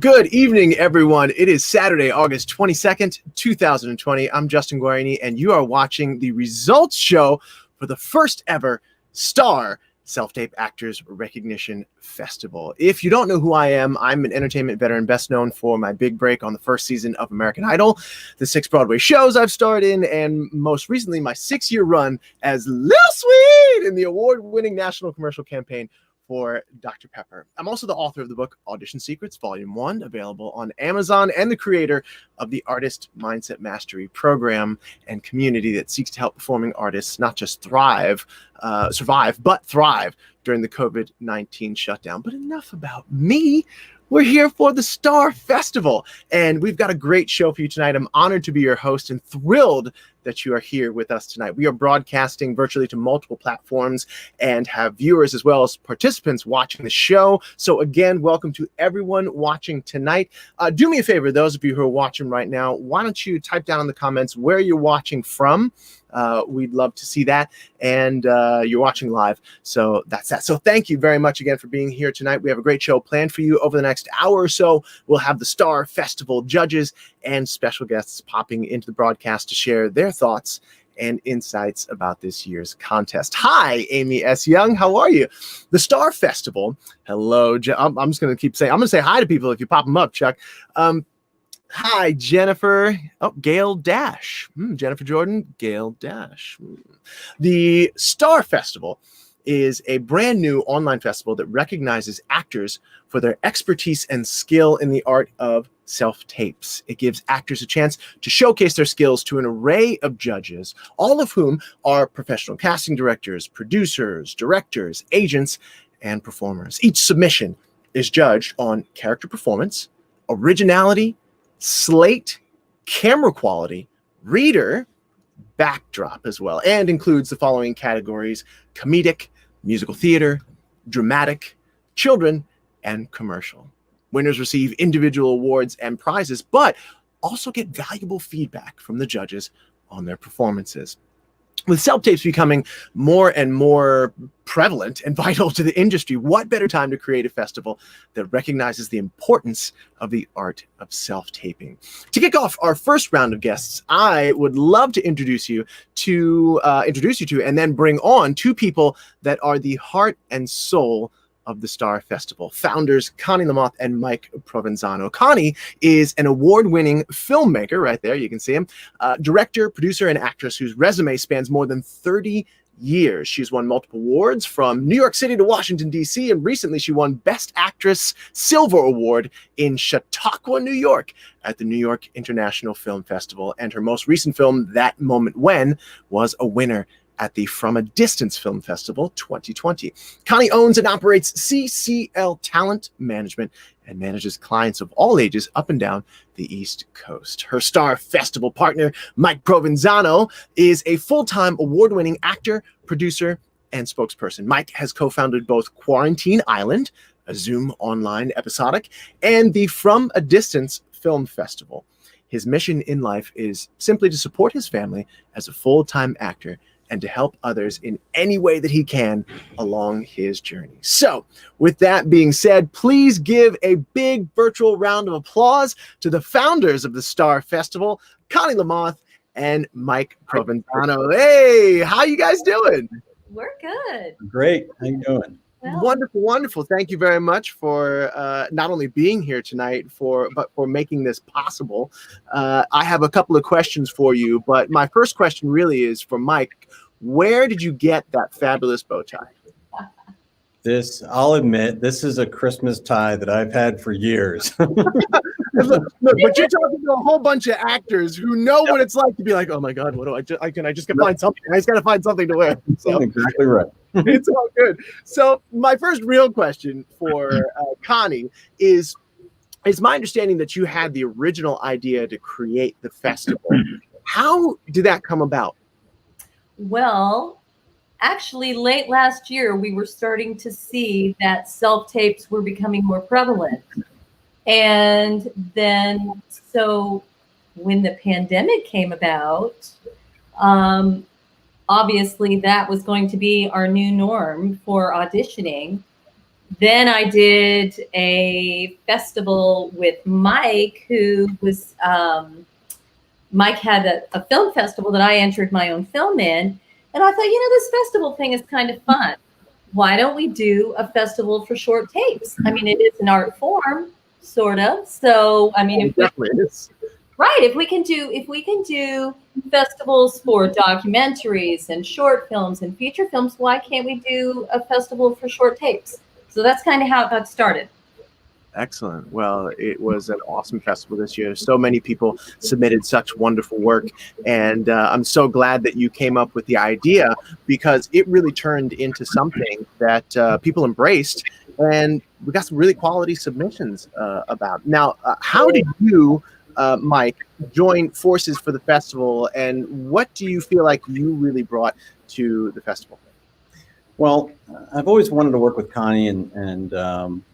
Good evening, everyone. It is Saturday, August 22nd, 2020. I'm Justin Guarini, and you are watching the results show for the first ever S.T.A.R. Self-Tape Actors Recognition Festival. If you don't know who I am, I'm an entertainment veteran best known for my big break on the first season of American Idol, the 6 Broadway shows I've starred in, and most recently my 6-year run as Lil Sweet in the award-winning national commercial campaign for Dr. Pepper. I'm also the author of the book Audition Secrets, Volume 1, available on Amazon, and the creator of the Artist Mindset Mastery program and community that seeks to help performing artists not just survive, but thrive during the COVID-19 shutdown. But enough about me. We're here for the S.T.A.R. Festival, and we've got a great show for you tonight. I'm honored to be your host and thrilled that you are here with us tonight. We are broadcasting virtually to multiple platforms and have viewers as well as participants watching the show. So again, welcome to everyone watching tonight. Do me a favor, those of you who are watching right now, why don't you type down in the comments where you're watching from? We'd love to see that. And you're watching live. So that's that. So thank you very much again for being here tonight. We have a great show planned for you over the next hour or so. We'll have the S.T.A.R. Festival judges and special guests popping into the broadcast to share their thoughts and insights about this year's contest. Hi, Amy S. Young. How are you? The S.T.A.R. Festival. Hello. I'm just going to keep saying, I'm going to say hi to people if you pop them up, Chuck. Hi, Jennifer. Oh, Gail Dash. Jennifer Jordan, Gail Dash. The S.T.A.R. Festival is a brand new online festival that recognizes actors for their expertise and skill in the art of self-tapes. It gives actors a chance to showcase their skills to an array of judges, all of whom are professional casting directors, producers, directors, agents, and performers. Each submission is judged on character performance, originality, slate, camera quality, reader, backdrop as well, and includes the following categories: comedic, musical theater, dramatic, children, and commercial. Winners receive individual awards and prizes, but also get valuable feedback from the judges on their performances. With self-tapes becoming more and more prevalent and vital to the industry, what better time to create a festival that recognizes the importance of the art of self-taping? To kick off our first round of guests, I would love to introduce you to and then bring on 2 people that are the heart and soul of the S.T.A.R. Festival, founders Connie Lamoth and Mike Provenzano. Connie is an award-winning filmmaker, right there, you can see him, director, producer, and actress whose resume spans more than 30 years. She's won multiple awards from New York City to Washington, D.C., and recently she won Best Actress Silver Award in Chautauqua, New York at the New York International Film Festival. And her most recent film, That Moment When, was a winner at the From a Distance Film Festival 2020. Connie owns and operates CCL Talent Management and manages clients of all ages up and down the East Coast. Her S.T.A.R. Festival partner, Mike Provenzano, is a full-time award-winning actor, producer, and spokesperson. Mike has co-founded both Quarantine Island, a Zoom online episodic, and the From a Distance Film Festival. His mission in life is simply to support his family as a full-time actor and to help others in any way that he can along his journey. So, with that being said, please give a big virtual round of applause to the founders of the S.T.A.R. Festival, Connie Lamoth and Mike Provenzano. Hey, how you guys doing? We're good. Great. How you doing? Well, Wonderful, wonderful. Thank you very much for not only being here tonight, but for making this possible. I have a couple of questions for you, but my first question really is for Mike. Where did you get that fabulous bow tie? I'll admit, this is a Christmas tie that I've had for years. Look, but you're talking to a whole bunch of actors who know what it's like to be like, oh my God, what do I just find something? I just got to find something to wear. So Exactly right. it's all good. So my first real question for Connie is my understanding that you had the original idea to create the festival. How did that come about? well, actually, late last year, we were starting to see that self-tapes were becoming more prevalent. And then, so when the pandemic came about, obviously that was going to be our new norm for auditioning. Then I did a festival with Mike, who was Mike had a film festival that I entered my own film in. And I thought, this festival thing is kind of fun. Why don't we do a festival for short tapes? I mean, it is an art form, sort of. So, I mean, It definitely is. right, if we can do festivals for documentaries and short films and feature films, why can't we do a festival for short tapes? So that's kind of how it got started. Excellent. Well, it was an awesome festival this year. So many people submitted such wonderful work. And I'm so glad that you came up with the idea, because it really turned into something that people embraced. And we got some really quality submissions about. Now, how did you, Mike, join forces for the festival? And what do you feel like you really brought to the festival? Well, I've always wanted to work with Connie, and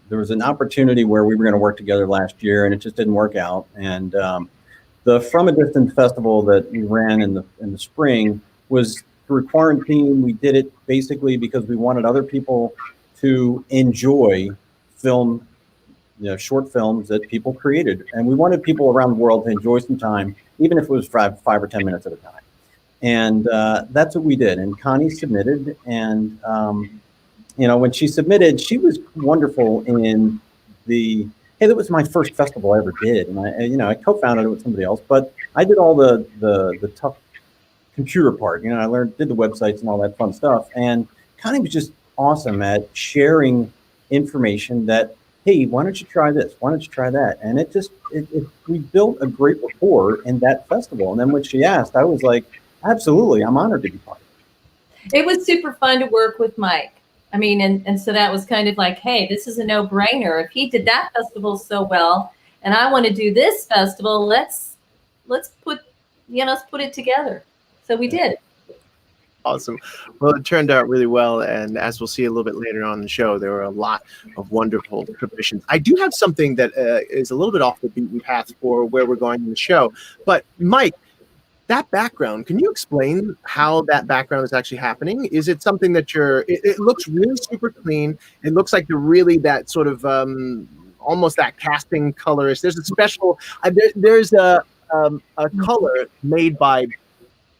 there was an opportunity where we were going to work together last year, and it just didn't work out. And the From a Distance festival that we ran in the spring was through quarantine. We did it basically because we wanted other people to enjoy film, short films that people created, and we wanted people around the world to enjoy some time, even if it was five or 10 minutes at a time. And that's what we did. And Connie submitted, and when she submitted, she was wonderful in hey, that was my first festival I ever did, and I co-founded it with somebody else, but I did all the tough computer part. I did the websites and all that fun stuff. And Connie was just awesome at sharing information that, hey, why don't you try this? Why don't you try that? And we built a great rapport in that festival. And then when she asked, I was like, absolutely, I'm honored to be part of it. It was super fun to work with Mike. I mean, and so that was kind of like, hey, this is a no-brainer. If he did that festival so well, and I want to do this festival, let's put it together. So we did. Awesome. Well, it turned out really well. And as we'll see a little bit later on in the show, there were a lot of wonderful submissions. I do have something that is a little bit off the beaten path for where we're going in the show. But Mike, that background, can you explain how that background is actually happening? Is it something that it looks really super clean. It looks like that sort of almost that casting colorist. There's a special, there's a color made by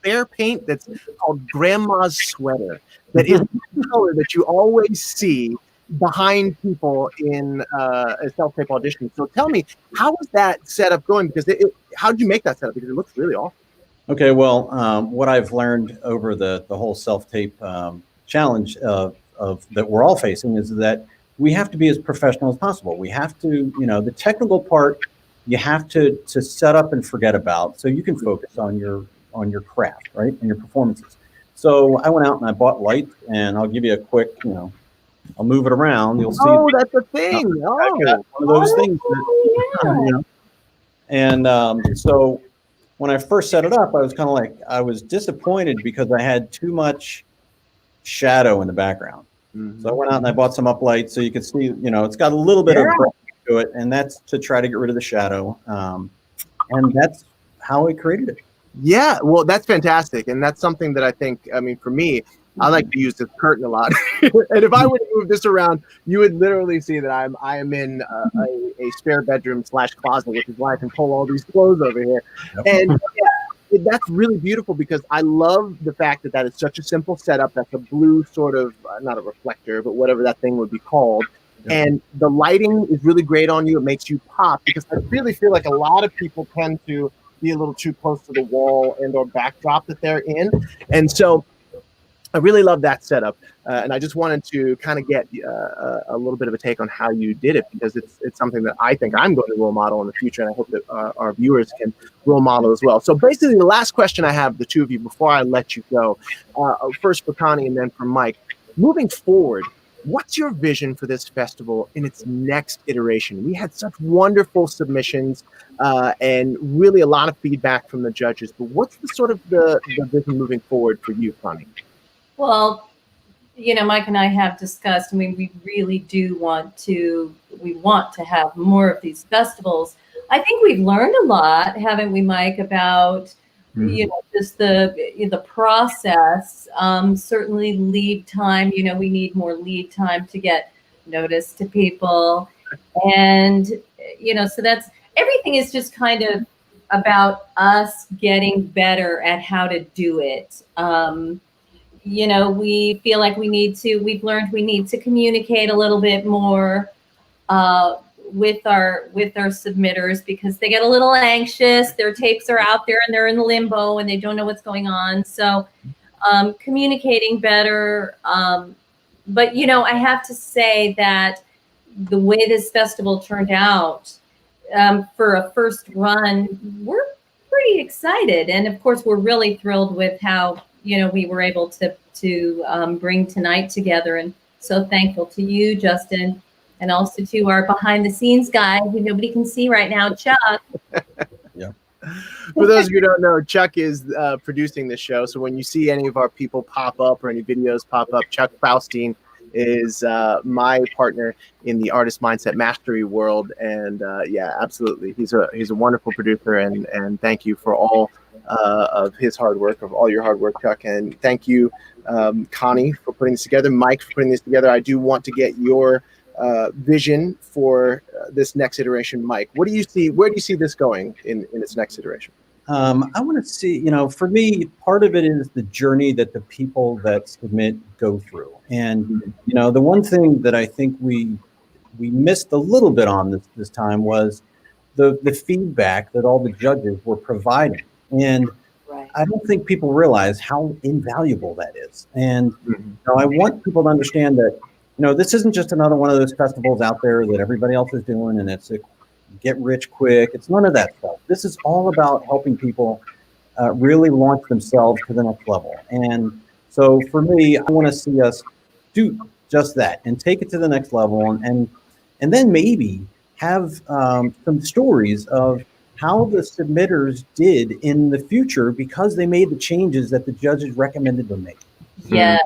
Bear paint that's called Grandma's Sweater. That is the color that you always see behind people in a self-tape audition. So tell me, how was that setup going? Because how did you make that setup? Because it looks really awesome. Okay, well, what I've learned over the whole self-tape challenge of that we're all facing is that we have to be as professional as possible. We have to, the technical part, you have to set up and forget about, so you can focus on your craft, right, and your performances. So I went out and I bought lights, and I'll give you a quick, I'll move it around. You'll see. Oh, that's a thing. I got one of those things. And so when I first set it up, I was kind of like, I was disappointed because I had too much shadow in the background. Mm-hmm. So I went out and I bought some uplights so you can see, it's got a little bit of bright to it, and that's to try to get rid of the shadow. And that's how I created it. Yeah, well, that's fantastic. And that's something that I think, for me, I like to use this curtain a lot. And if I were to move this around, you would literally see that I am in a spare bedroom / closet, which is why I can pull all these clothes over here. Yep. And that's really beautiful, because I love the fact that is such a simple setup. That's a blue sort of, not a reflector, but whatever that thing would be called. Yep. And the lighting is really great on you. It makes you pop, because I really feel like a lot of people tend to be a little too close to the wall and or backdrop that they're in. And so I really love that setup, and I just wanted to kind of get a little bit of a take on how you did it, because it's something that I think I'm going to role model in the future, and I hope that our viewers can role model as well. So basically, the last question I have, the two of you, before I let you go, first for Connie and then for Mike, moving forward, what's your vision for this festival in its next iteration? We had such wonderful submissions and really a lot of feedback from the judges, but what's the sort of the vision moving forward for you, Connie? Well, Mike and I have discussed, we really do want to have more of these festivals. I think we've learned a lot, haven't we, Mike, about, just the process, certainly lead time. We need more lead time to get notice to people. And, so that's everything is just kind of about us getting better at how to do it. We feel like we've learned we need to communicate a little bit more uh, with our submitters, because they get a little anxious. Their tapes are out there and they're in limbo and they don't know what's going on. So communicating better. But I have to say that the way this festival turned out, for a first run, we're pretty excited, and of course we're really thrilled with how we were able to bring tonight together, and so thankful to you, Justin, and also to our behind the scenes guy who nobody can see right now, Chuck. Yeah. For those of you who don't know, Chuck is producing the show. So when you see any of our people pop up or any videos pop up, Chuck Faustine is my partner in the artist mindset mastery world. And yeah, absolutely. He's a wonderful producer, and thank you for all of his hard work, of all your hard work, Chuck. And thank you, Connie, for putting this together, Mike, for putting this together. I do want to get your vision for this next iteration. Mike, what do you see? Where do you see this going in its next iteration? I want to see, for me, part of it is the journey that the people that submit go through. And, the one thing that I think we missed a little bit on this time was the feedback that all the judges were providing. And Right. I don't think people realize how invaluable that is. And I want people to understand that, this isn't just another one of those festivals out there that everybody else is doing, and it's a get rich quick. It's none of that stuff. This is all about helping people really launch themselves to the next level. And so for me, I want to see us do just that and take it to the next level, and then maybe have some stories of how the submitters did in the future because they made the changes that the judges recommended them make. Yeah.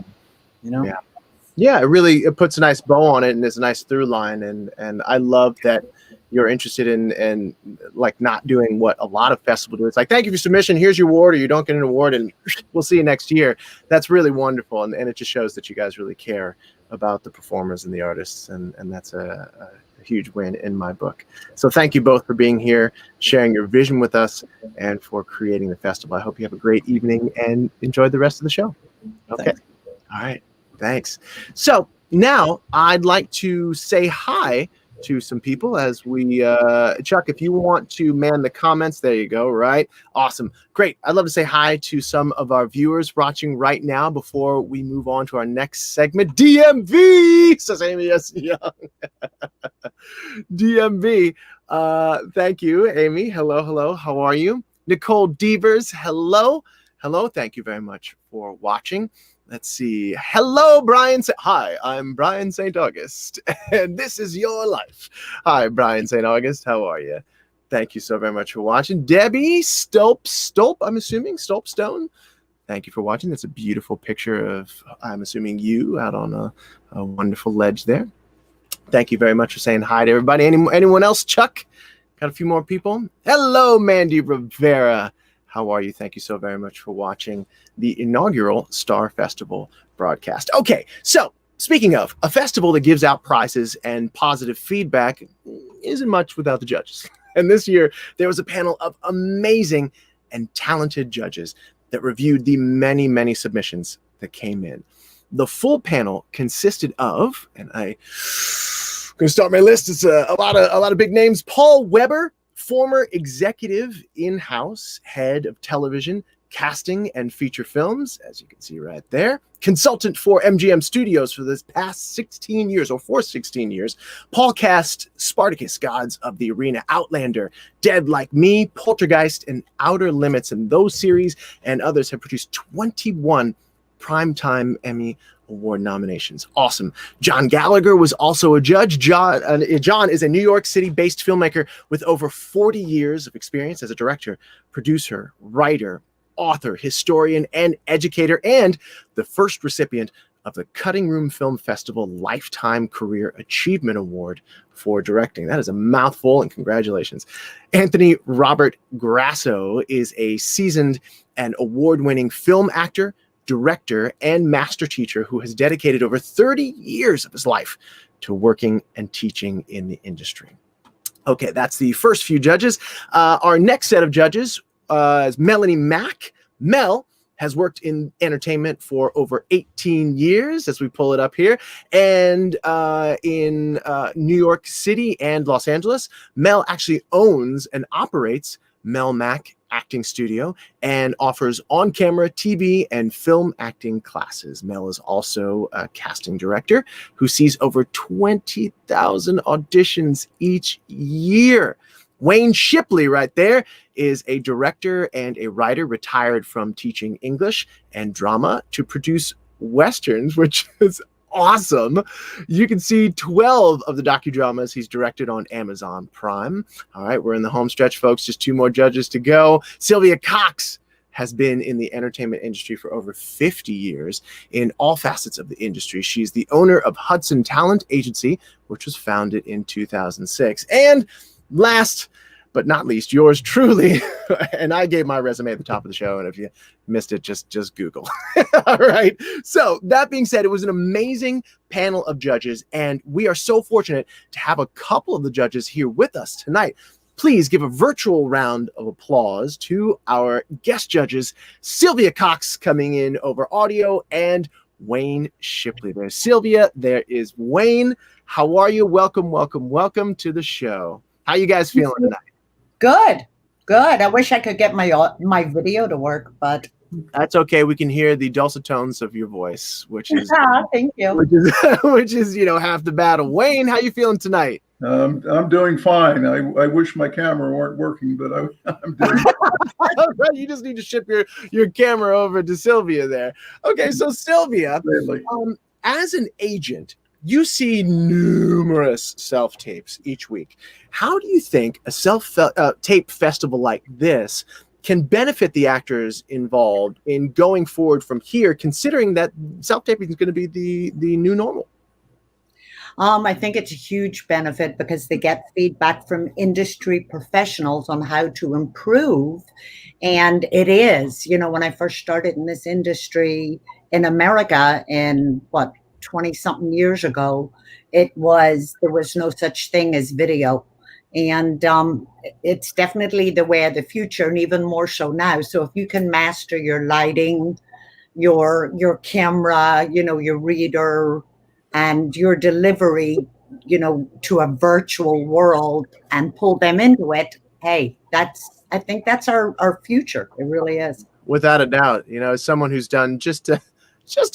Yeah, it puts a nice bow on it, and there's a nice through line, and I love that you're interested in like not doing what a lot of festivals do. It's like, thank you for your submission, here's your award, or you don't get an award, and we'll see you next year. That's really wonderful, and it just shows that you guys really care about the performers and the artists, and that's a huge win in my book. So thank you both for being here, sharing your vision with us, and for creating the festival. I hope you have a great evening and enjoy the rest of the show. Okay. Thanks. All right. Thanks. So now I'd like to say hi to some people as we, Chuck, if you want to man the comments, there you go, right? Awesome. Great. I'd love to say hi to some of our viewers watching right now before we move on to our next segment. DMV, says Amy S. Young. DMV. Thank you, Amy. Hello. How are you? Nicole Devers. Hello. Thank you very much for watching. Let's see. Hello, Brian. Hi, I'm Brian St. August, and this is your life. Hi, Brian St. August. How are you? Thank you so very much for watching. Debbie Stolp, I'm assuming, Stolpstone. Thank you for watching. That's a beautiful picture of, I'm assuming, you out on a wonderful ledge there. Thank you very much for saying hi to everybody. Anyone else? Chuck? Got a few more people. Hello, Mandy Rivera. How are you? Thank you so very much for watching the inaugural S.T.A.R Festival broadcast. Okay, so speaking of a festival that gives out prizes and positive feedback, isn't much without the judges. And this year, there was a panel of amazing and talented judges that reviewed the many, many submissions that came in. The full panel consisted of, and I'm going to start my list. It's a lot of big names. Paul Weber, former executive in-house head of television, casting, and feature films, as you can see right there. Consultant for MGM Studios for the past 16 years, or for 16 years. Paul cast Spartacus, Gods of the Arena, Outlander, Dead Like Me, Poltergeist, and Outer Limits. And those series and others have produced 21 Primetime Emmy Award nominations. Awesome. John Gallagher was also a judge. John is a New York City-based filmmaker with over 40 years of experience as a director, producer, writer, author, historian, and educator, and the first recipient of the Cutting Room Film Festival Lifetime Career Achievement Award for directing. That is a mouthful, and congratulations. Anthony Robert Grasso is a seasoned and award-winning film actor, director, and master teacher who has dedicated over 30 years of his life to working and teaching in the industry. Okay, that's the first few judges. Our next set of judges is Melanie Mack. Mel has worked in entertainment for over 18 years, as we pull it up here, and in New York City and Los Angeles. Mel actually owns and operates Mel Mack Acting Studio and offers on-camera, TV, and film acting classes. Mel is also a casting director who sees over 20,000 auditions each year. Wayne Shipley right there is a director and a writer retired from teaching English and drama to produce Westerns, which is awesome. You can see 12 of the docudramas he's directed on Amazon Prime. All right, we're in the home stretch, folks. Just 2 more judges to go. Sylvia Cox has been in the entertainment industry for over 50 years in all facets of the industry. She's the owner of Hudson Talent Agency, which was founded in 2006. And last but not least, yours truly. And I gave my resume at the top of the show, and if you missed it, just Google. All right. So that being said, it was an amazing panel of judges, and we are so fortunate to have a couple of the judges here with us tonight. Please give a virtual round of applause to our guest judges, Sylvia Cox coming in over audio, and Wayne Shipley. There's Sylvia, there is Wayne. How are you? Welcome, welcome, welcome to the show. How you guys feeling tonight? Good. I wish I could get my video to work, but that's okay. We can hear the dulcet tones of your voice, which is thank you. Which is half the battle. Wayne, how you feeling tonight? I'm doing fine. I wish my camera weren't working, but I'm doing fine. You just need to ship your camera over to Sylvia there. Okay, so Sylvia, as an agent, you see numerous self-tapes each week. How do you think a self-tape festival like this can benefit the actors involved in going forward from here, considering that self-taping is going to be the new normal? I think it's a huge benefit because they get feedback from industry professionals on how to improve. And it is, when I first started in this industry in America in 20-something years ago, there was no such thing as video. And it's definitely the way of the future, and even more so now. So if you can master your lighting, your camera, your reader, and your delivery, to a virtual world and pull them into it, hey, I think that's our future. It really is. Without a doubt. As someone who's done just a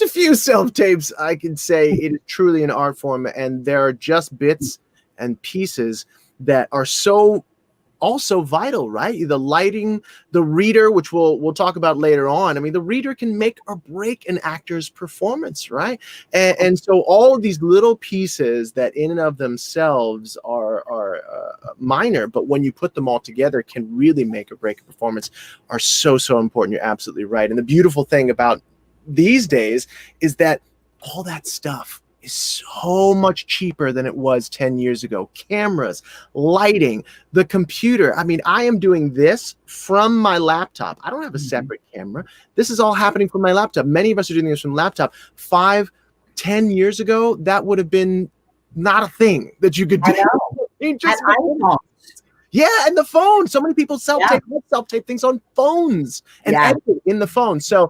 few self-tapes, I can say it is truly an art form, and there are just bits and pieces that are so also vital, right? The lighting, the reader, which we'll talk about later on. I mean, the reader can make or break an actor's performance, right? And so all of these little pieces that in and of themselves are minor, but when you put them all together can really make or break a performance, are so important. You're absolutely right. And the beautiful thing about these days is that all that stuff is so much cheaper than it was 10 years ago. Cameras, lighting, the computer. I mean, I am doing this from my laptop. I don't have a separate camera. This is all happening from my laptop. Many of us are doing this from laptop. 5, 10 years ago, that would have been not a thing that you could do. Yeah, and the phone. So many people self-tape things on phones and edit in the phone. So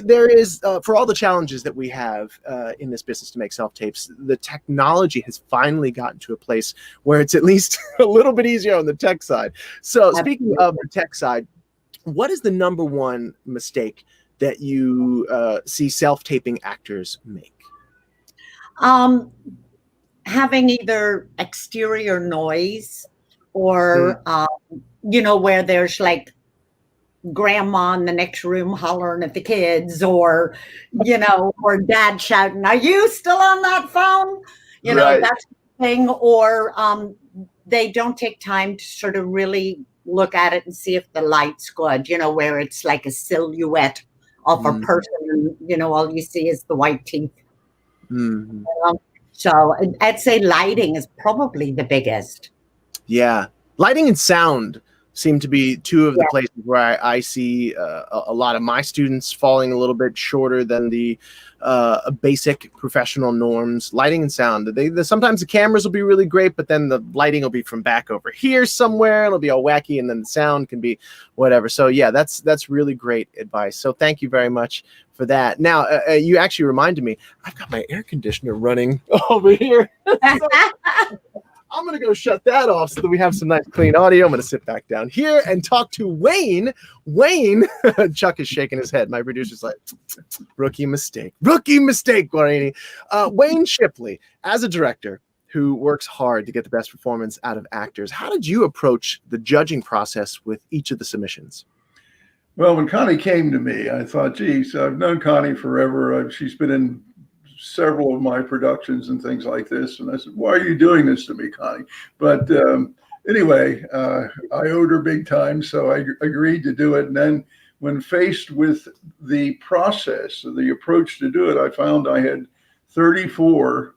there is, for all the challenges that we have in this business to make self-tapes, the technology has finally gotten to a place where it's at least a little bit easier on the tech side. So speaking of the tech side, what is the number one mistake that you see self-taping actors make? Having either exterior noise, or, where there's like grandma in the next room hollering at the kids, or, or dad shouting, "Are you still on that phone?" That's the thing. Or they don't take time to sort of really look at it and see if the light's good, where it's like a silhouette of a person, and, all you see is the white teeth. So I'd say lighting is probably the biggest. Yeah. Lighting and sound seem to be two of the Yeah. places where I see a lot of my students falling a little bit shorter than the basic professional norms. Lighting and sound. Sometimes the cameras will be really great, but then the lighting will be from back over here somewhere. It'll be all wacky, and then the sound can be whatever. So yeah, that's really great advice. So thank you very much for that. Now, you actually reminded me, I've got my air conditioner running over here. So I'm going to go shut that off so that we have some nice clean audio. I'm going to sit back down here and talk to Wayne. Wayne, Chuck is shaking his head. My producer's like, rookie mistake, Guarini. Wayne Shipley, as a director who works hard to get the best performance out of actors, how did you approach the judging process with each of the submissions? Well, when Connie came to me, I thought, geez, I've known Connie forever. She's been in several of my productions and things like this. And I said, why are you doing this to me, Connie? But anyway, I owed her big time, so I agreed to do it. And then when faced with the process, the approach to do it, I found I had 34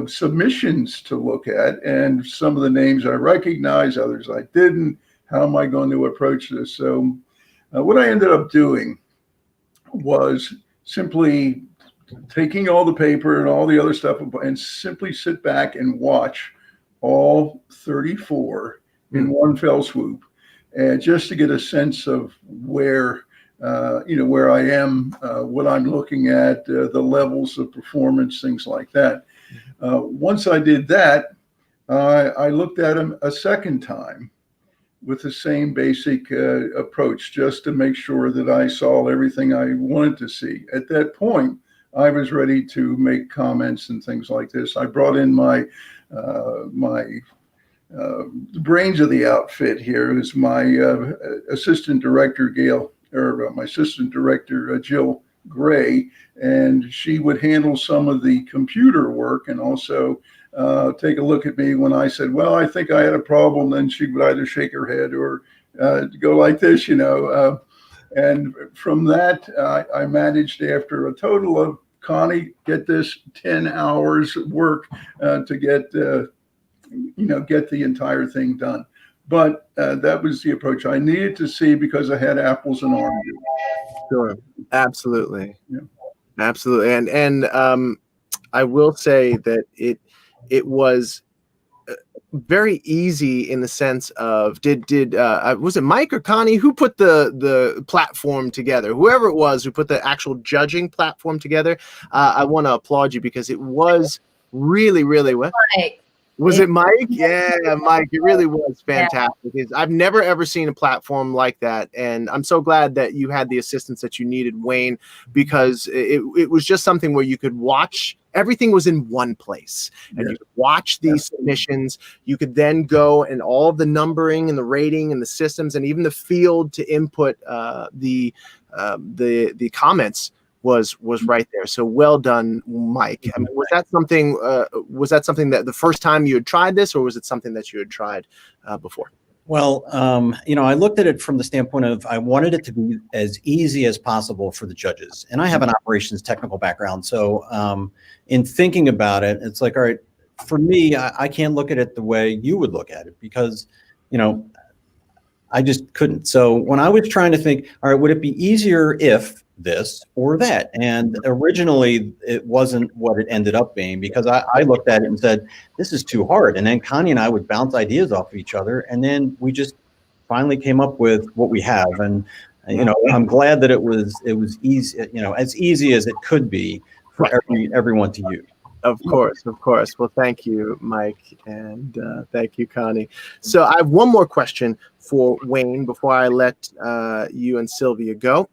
submissions to look at, and some of the names I recognized, others I didn't. How am I going to approach this? So what I ended up doing was simply taking all the paper and all the other stuff and simply sit back and watch all 34 in one fell swoop, and just to get a sense of where I am, what I'm looking at, the levels of performance, things like that. Once I did that, I looked at them a second time with the same basic approach, just to make sure that I saw everything I wanted to see. At that point, I was ready to make comments and things like this. I brought in my brains of the outfit here is my assistant director, my assistant director, Jill Gray, and she would handle some of the computer work and also take a look at me when I said, well, I think I had a problem. Then she would either shake her head or go like this, and from that, I managed, after a total of, Connie, get this, 10 hours work to get the entire thing done. But that was the approach I needed to see, because I had apples and oranges. Sure. Absolutely. Yeah. Absolutely. And I will say that it was very easy in the sense of, was it Mike or Connie who put the platform together? Whoever it was who put the actual judging platform together, I want to applaud you, because it was really, really well. Mike. Was it Mike? Yeah, Mike. It really was fantastic. I've never ever seen a platform like that, and I'm so glad that you had the assistance that you needed, Wayne, because it was just something where you could watch. Everything was in one place, and you could watch these submissions. You could then go, and all of the numbering and the rating and the systems and even the field to input the comments was right there. So well done, Mike. I mean, was that something that the first time you had tried this, or was it something that you had tried before? Well, I looked at it from the standpoint of, I wanted it to be as easy as possible for the judges. And I have an operations technical background. So in thinking about it, it's like, all right, for me, I can't look at it the way you would look at it, because, I just couldn't. So when I was trying to think, all right, would it be easier if this or that? And originally it wasn't what it ended up being, because I looked at it and said, this is too hard. And then Connie and I would bounce ideas off of each other. And then we just finally came up with what we have. And, I'm glad that it was easy, as easy as it could be for everyone to use. Of course. Well, thank you, Mike, and thank you, Connie. So I have one more question for Wayne before I let you and Sylvia go.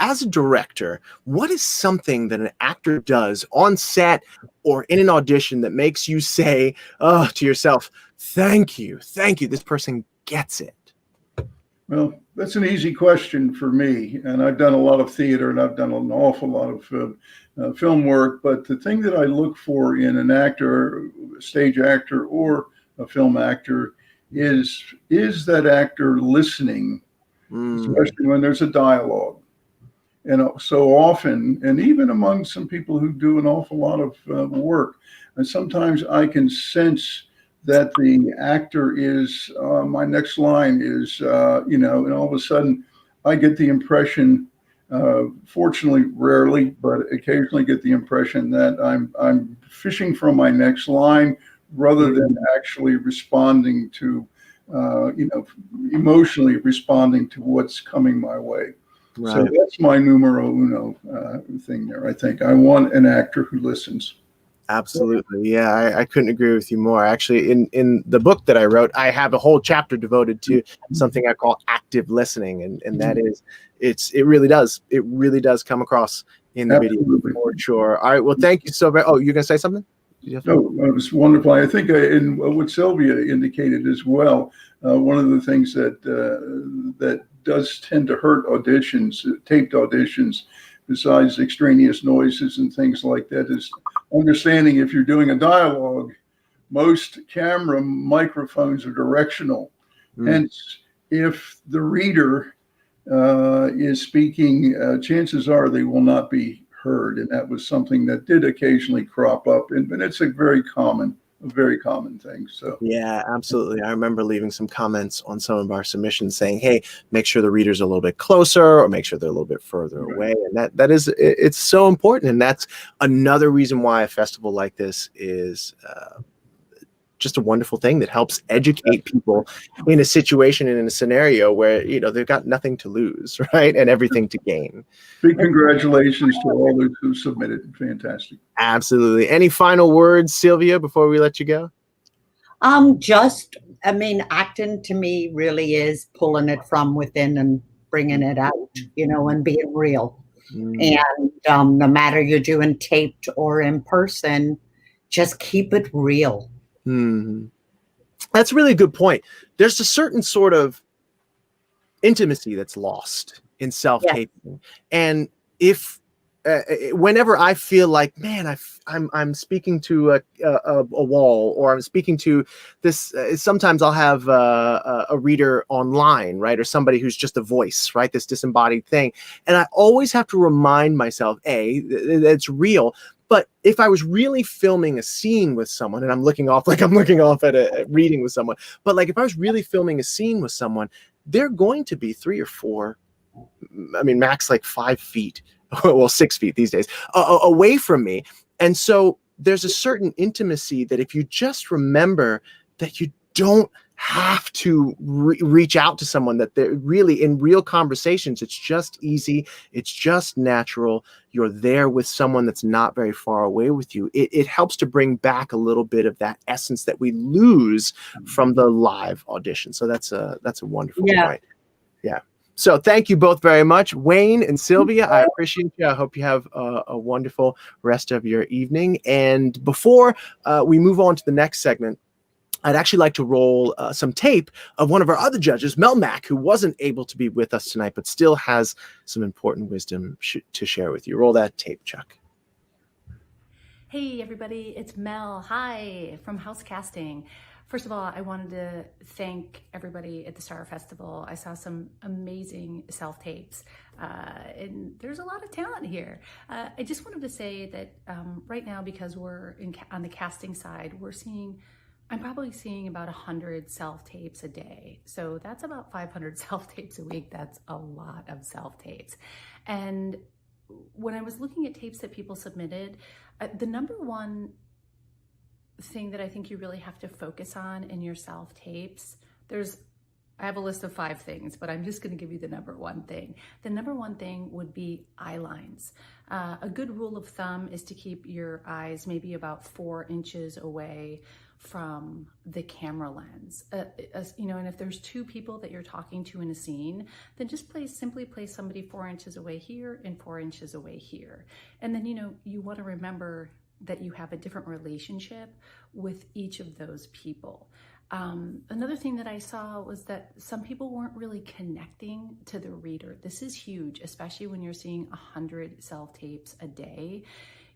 As a director, what is something that an actor does on set or in an audition that makes you say to yourself, thank you, this person gets it? Well, that's an easy question for me. And I've done a lot of theater, and I've done an awful lot of film work. But the thing that I look for in an actor, a stage actor or a film actor, is that actor listening, especially when there's a dialogue. And so often, and even among some people who do an awful lot of work, and sometimes I can sense that the actor is, my next line is, and all of a sudden I get the impression, fortunately rarely, but occasionally get the impression that I'm fishing from my next line rather than actually responding to, emotionally responding to what's coming my way. Right. So that's my numero uno thing there. I think I want an actor who listens. Absolutely. Yeah, I couldn't agree with you more. Actually, in the book that I wrote, I have a whole chapter devoted to something I call active listening. And that is, it really does come across in the video for sure. All right. Well, thank you so very. Oh, you're going to say something? No, it was wonderful. I think in what Sylvia indicated as well, one of the things that does tend to hurt auditions, taped auditions, besides extraneous noises and things like that, is understanding if you're doing a dialogue, most camera microphones are directional. Hence, if the reader is speaking, chances are they will not be heard. And that was something that did occasionally crop up. And it's a very common thing. So yeah, absolutely. I remember leaving some comments on some of our submissions saying, hey, make sure the readers are a little bit closer or make sure they're a little bit further away. And it's so important. And that's another reason why a festival like this is just a wonderful thing that helps educate people in a situation and in a scenario where, they've got nothing to lose, right? And everything to gain. Big congratulations to all those who submitted. Fantastic. Absolutely. Any final words, Sylvia, before we let you go? Acting to me really is pulling it from within and bringing it out, and being real. And no matter you're doing taped or in person, just keep it real. That's a really good point. There's a certain sort of intimacy that's lost in self-taping. And if whenever I feel like, man, I'm speaking to a wall, or I'm speaking to this, sometimes I'll have a reader online, right? Or somebody who's just a voice, right? This disembodied thing. And I always have to remind myself, it's real. But if I was really filming a scene with someone, and I'm looking off at a reading with someone, but like if I was really filming a scene with someone, they're going to be 3 or 4, max like 5 feet, well, 6 feet these days, away from me. And so there's a certain intimacy that if you just remember that you don't have to reach out to someone, that they're really in real conversations, it's just easy, it's just natural, you're there with someone that's not very far away with you, it helps to bring back a little bit of that essence that we lose from the live audition. So that's a wonderful point. Yeah. So thank you both very much, Wayne and Sylvia. I appreciate you. I hope you have a wonderful rest of your evening. And before we move on to the next segment, I'd actually like to roll some tape of one of our other judges, Mel Mack, who wasn't able to be with us tonight, but still has some important wisdom to share with you. Roll that tape, Chuck. Hey, everybody, it's Mel. Hi, from House Casting. First of all, I wanted to thank everybody at the S.T.A.R Festival. I saw some amazing self-tapes, and there's a lot of talent here. I just wanted to say that right now, because we're on the casting side, I'm probably seeing about 100 self-tapes a day. So that's about 500 self-tapes a week. That's a lot of self-tapes. And when I was looking at tapes that people submitted, the number one thing that I think you really have to focus on in your self-tapes, I have a list of 5 things, but I'm just going to give you the number one thing. The number one thing would be eye lines. A good rule of thumb is to keep your eyes maybe about 4 inches away from the camera lens. And if there's 2 people that you're talking to in a scene, then just simply place somebody 4 inches away here and 4 inches away here. And then, you want to remember that you have a different relationship with each of those people. Another thing that I saw was that some people weren't really connecting to the reader. This is huge, especially when you're seeing 100 self-tapes a day.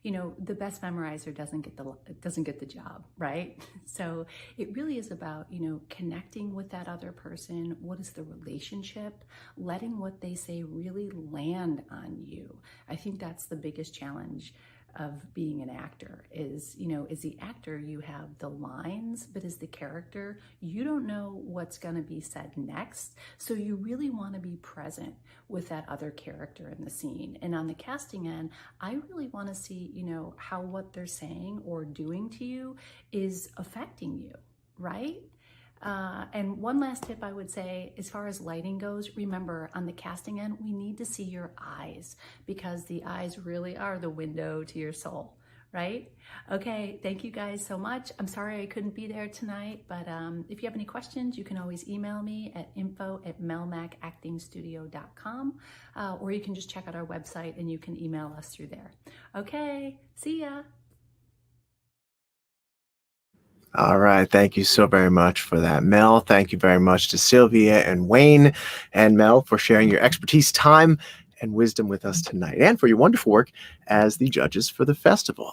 The best memorizer doesn't get the job, right? So it really is about, connecting with that other person. What is the relationship? Letting what they say really land on you. I think that's the biggest challenge of being an actor is, you know, as the actor, you have the lines, but as the character, you don't know what's going to be said next. So you really want to be present with that other character in the scene. And on the casting end, I really want to see, you know, how what they're saying or doing to you is affecting you, right? And one last tip I would say, as far as lighting goes, remember on the casting end, we need to see your eyes because the eyes really are the window to your soul, right? Okay, thank you guys so much. I'm sorry I couldn't be there tonight, but if you have any questions, you can always email me at info@melmacactingstudio.com, or you can just check out our website and you can email us through there. Okay, see ya. All right. Thank you so very much for that, Mel. Thank you very much to Sylvia and Wayne and Mel for sharing your expertise, time, and wisdom with us tonight, and for your wonderful work as the judges for the festival.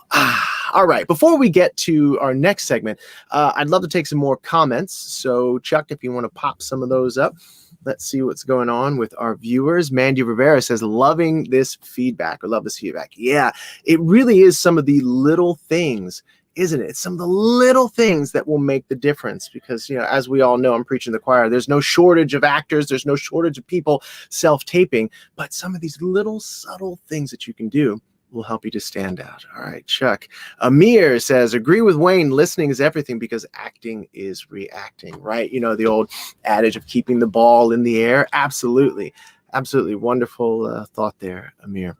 All right. Before we get to our next segment, I'd love to take some more comments. So, Chuck, if you want to pop some of those up, let's see what's going on with our viewers. Mandy Rivera says, loving this feedback, or love this feedback. Yeah, it really is some of the little things, isn't it? It's some of the little things that will make the difference because, you know, as we all know, I'm preaching to the choir, there's no shortage of actors, there's no shortage of people self-taping, but some of these little subtle things that you can do will help you to stand out. All right, Chuck. Amir says, agree with Wayne, listening is everything because acting is reacting, right? You know, the old adage of keeping the ball in the air. Absolutely. Absolutely wonderful thought there, Amir.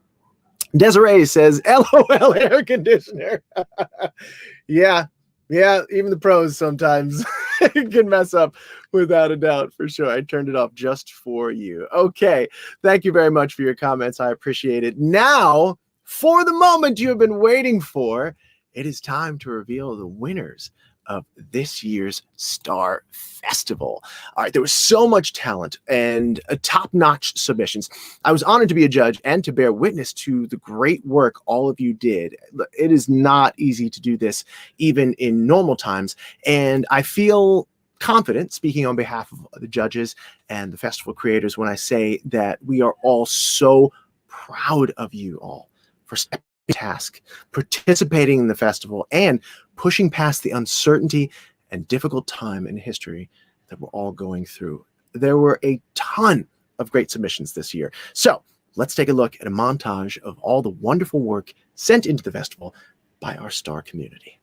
Desiree says, LOL air conditioner. Yeah, even the pros sometimes can mess up without a doubt, for sure. I turned it off just for you. Okay, thank you very much for your comments. I appreciate it. Now, for the moment you have been waiting for, it is time to reveal the winners of this year's S.T.A.R Festival. All right, there was so much talent and top-notch submissions. I was honored to be a judge and to bear witness to the great work all of you did. It is not easy to do this even in normal times, and I feel confident speaking on behalf of the judges and the festival creators when I say that we are all so proud of you all for stepping up to the task, participating in the festival, and pushing past the uncertainty and difficult time in history that we're all going through. There were a ton of great submissions this year. So let's take a look at a montage of all the wonderful work sent into the festival by our S.T.A.R community.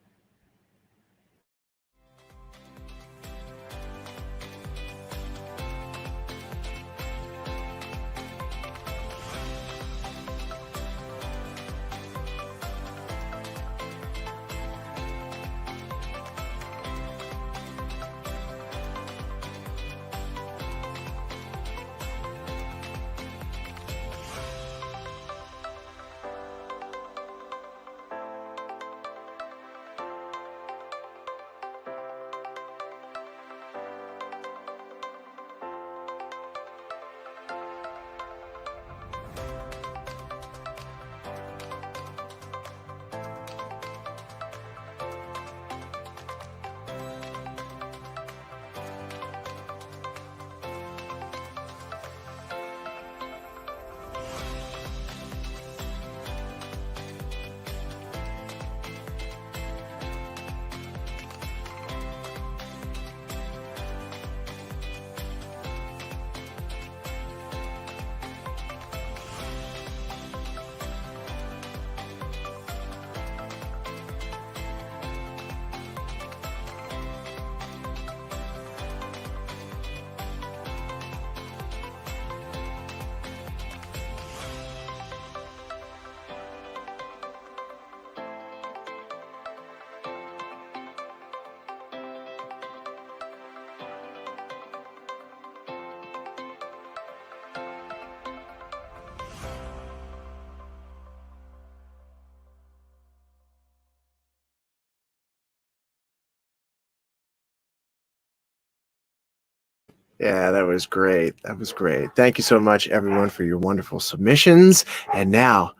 Yeah, that was great. That was great. Thank you so much, everyone, for your wonderful submissions. And now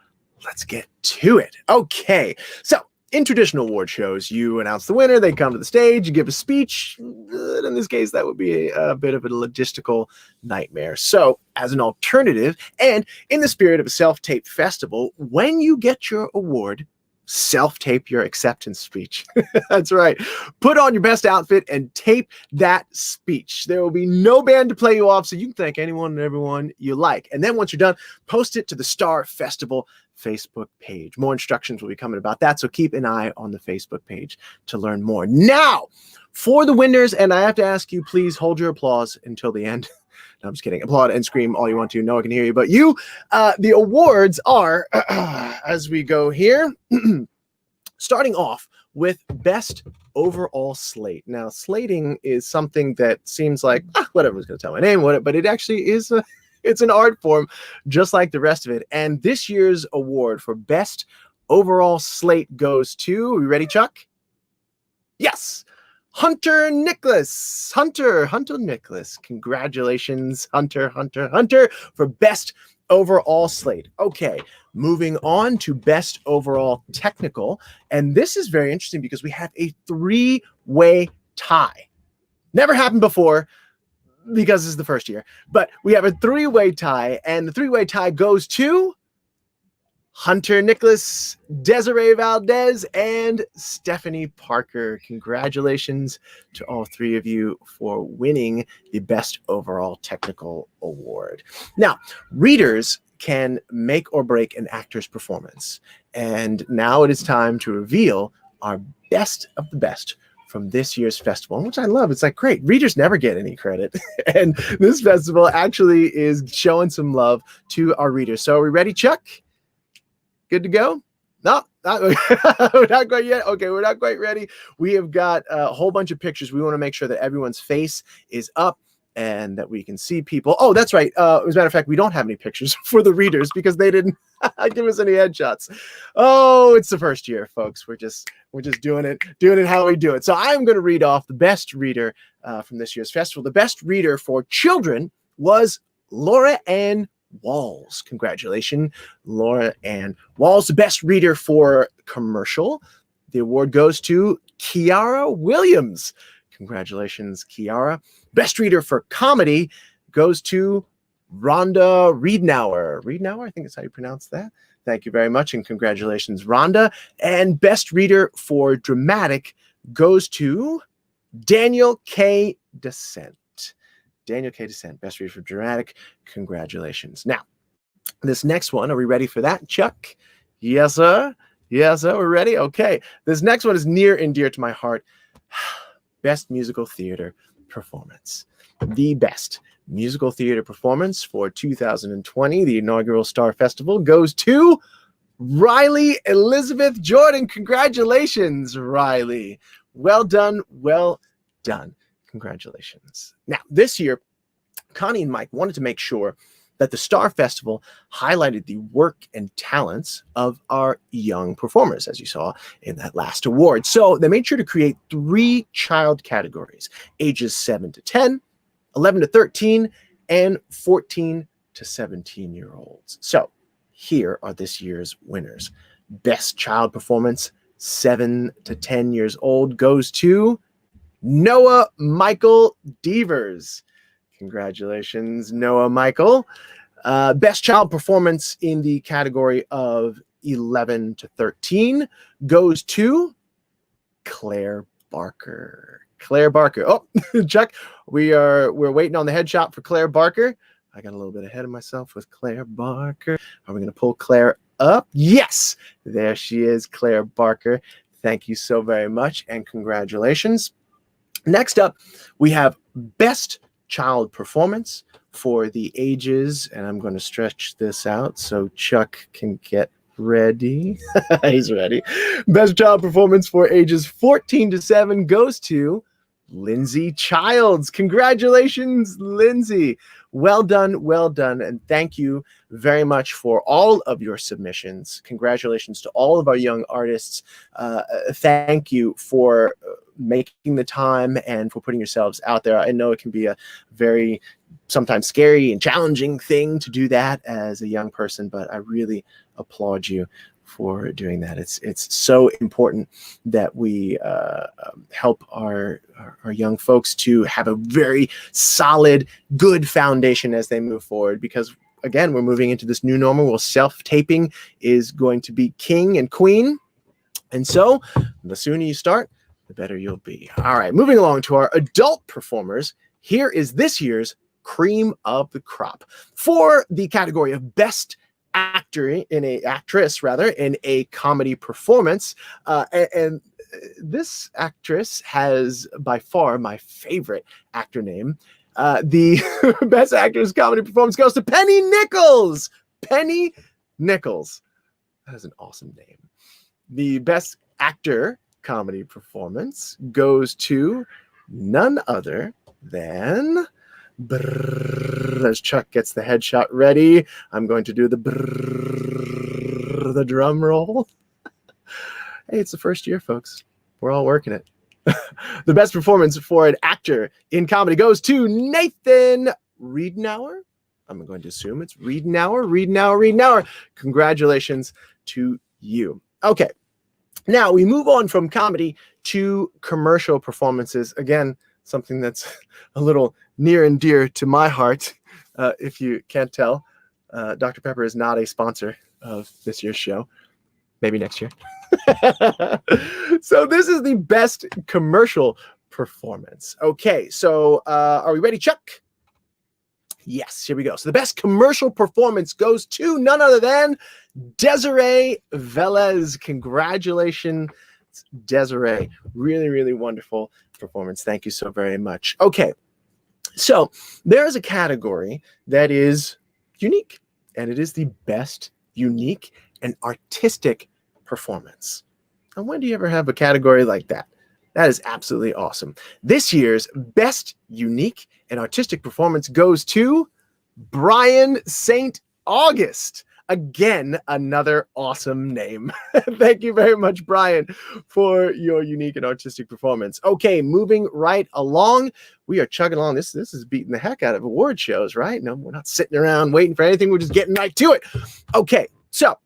let's get to it. Okay. So in traditional award shows, you announce the winner, they come to the stage, you give a speech. In this case, that would be a bit of a logistical nightmare. So as an alternative, and in the spirit of a self-tape festival, when you get your award, self-tape your acceptance speech. That's right. Put on your best outfit and tape that speech. There will be no band to play you off, so you can thank anyone and everyone you like. And then once you're done, post it to the S.T.A.R Festival Facebook page. More instructions will be coming about that, so keep an eye on the Facebook page to learn more. Now, for the winners, and I have to ask you, please hold your applause until the end. No, I'm just kidding. Applaud and scream all you want to. No one can hear you, but you, the awards are, as we go here, starting off with Best Overall Slate. Now, slating is something that seems like, whatever's going to tell my name, but it actually is it's an art form just like the rest of it. And this year's award for Best Overall Slate goes to, are you ready, Chuck? Yes. Hunter Nicholas. Hunter Nicholas. Congratulations, Hunter, for Best Overall Slate. Okay, moving on to Best Overall Technical. And this is very interesting because we have a three-way tie. Never happened before because this is the first year. But we have a three-way tie, and the three-way tie goes to Hunter Nicholas, Desiree Valdez, and Stephanie Parker. Congratulations to all three of you for winning the Best Overall Technical Award. Now, readers can make or break an actor's performance. And now it is time to reveal our best of the best from this year's festival, which I love. It's like, great, readers never get any credit. And this festival actually is showing some love to our readers. So are we ready, Chuck? Good to go? No, we're not quite yet. Okay, we're not quite ready. We have got a whole bunch of pictures. We want to make sure that everyone's face is up and that we can see people. Oh, that's right. As a matter of fact, we don't have any pictures for the readers because they didn't give us any headshots. Oh, it's the first year, folks. We're just doing it how we do it. So I'm going to read off the best reader from this year's festival. The best reader for children was Laura Ann Walls. Congratulations, Laura Ann Walls. The best reader for commercial. The award goes to Kiara Williams. Congratulations, Kiara. Best reader for comedy goes to Rhonda Riednauer. Riednauer, I think that's how you pronounce that. Thank you very much, and congratulations, Rhonda. And best reader for dramatic goes to Daniel K. Descent. Daniel K. Descent, best reader for dramatic. Congratulations. Now, this next one, are we ready for that, Chuck? Yes, sir. Yes, sir. We're ready? Okay. This next one is near and dear to my heart. Best musical theater performance. The best musical theater performance for 2020, the inaugural S.T.A.R Festival, goes to Riley Elizabeth Jordan. Congratulations, Riley. Well done. Well done. Congratulations. Now, this year, Connie and Mike wanted to make sure that the S.T.A.R Festival highlighted the work and talents of our young performers, as you saw in that last award. So they made sure to create 3 child categories, ages 7 to 10, 11 to 13, and 14 to 17-year-olds. So here are this year's winners. Best child performance, 7 to 10 years old, goes to Noah Michael Devers. Congratulations, Noah Michael. Best child performance in the category of 11 to 13 goes to Claire Barker. Claire Barker. Oh, Chuck, we're waiting on the headshot for Claire Barker. I got a little bit ahead of myself with Claire Barker. Are we going to pull Claire up? Yes, there she is, Claire Barker. Thank you so very much, and congratulations. Next up, we have Best Child Performance for the ages, and I'm going to stretch this out so Chuck can get ready. He's ready. Best Child Performance for ages 14 to 7 goes to Lindsay Childs. Congratulations, Lindsay. Well done, and thank you very much for all of your submissions. Congratulations to all of our young artists. Thank you for making the time and for putting yourselves out there. I know it can be a very sometimes scary and challenging thing to do that as a young person, but I really applaud you for doing that. It's so important that we help our young folks to have a very solid, good foundation as they move forward, because again, we're moving into this new normal where self-taping is going to be king and queen. And so the sooner you start, the better you'll be. All right, moving along to our adult performers. Here is this year's cream of the crop. For the category of best actress in a comedy performance, and this actress has by far my favorite actor name. The best actress comedy performance goes to Penny Nichols. Penny Nichols. That is an awesome name. The best actor comedy performance goes to none other than, as Chuck gets the headshot ready, I'm going to do the drum roll. Hey, it's the first year, folks. We're all working it. The best performance for an actor in comedy goes to Nathan Wiedenauer. I'm going to assume it's Wiedenauer. Congratulations to you. Okay. Now we move on from comedy to commercial performances. Again, something that's a little near and dear to my heart. If you can't tell, Dr. Pepper is not a sponsor of this year's show. Maybe next year. So this is the best commercial performance. Okay, so are we ready, Chuck? Yes, here we go. So the best commercial performance goes to none other than Desiree Velez. Congratulations, Desiree. Really, really wonderful performance. Thank you so very much. Okay, so there is a category that is unique, and it is the best unique and artistic performance. And when do you ever have a category like that? That is absolutely awesome. This year's best unique and artistic performance goes to Brian St. August. Again, another awesome name. Thank you very much, Brian, for your unique and artistic performance. Okay, moving right along. We are chugging along. This is beating the heck out of award shows, right? No, we're not sitting around waiting for anything. We're just getting right to it. Okay, so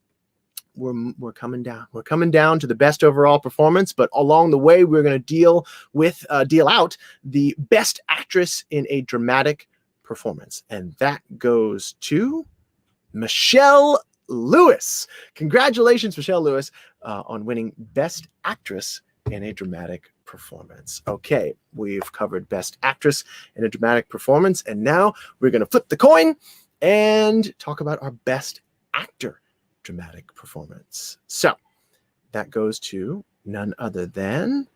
we're coming down. We're coming down to the best overall performance, but along the way, we're going to deal out the best actress in a dramatic performance, and that goes to Michelle Lewis. Congratulations, Michelle Lewis, on winning Best Actress in a Dramatic Performance. Okay, we've covered Best Actress in a Dramatic Performance, and now we're going to flip the coin and talk about our Best Actor Dramatic Performance. So that goes to none other than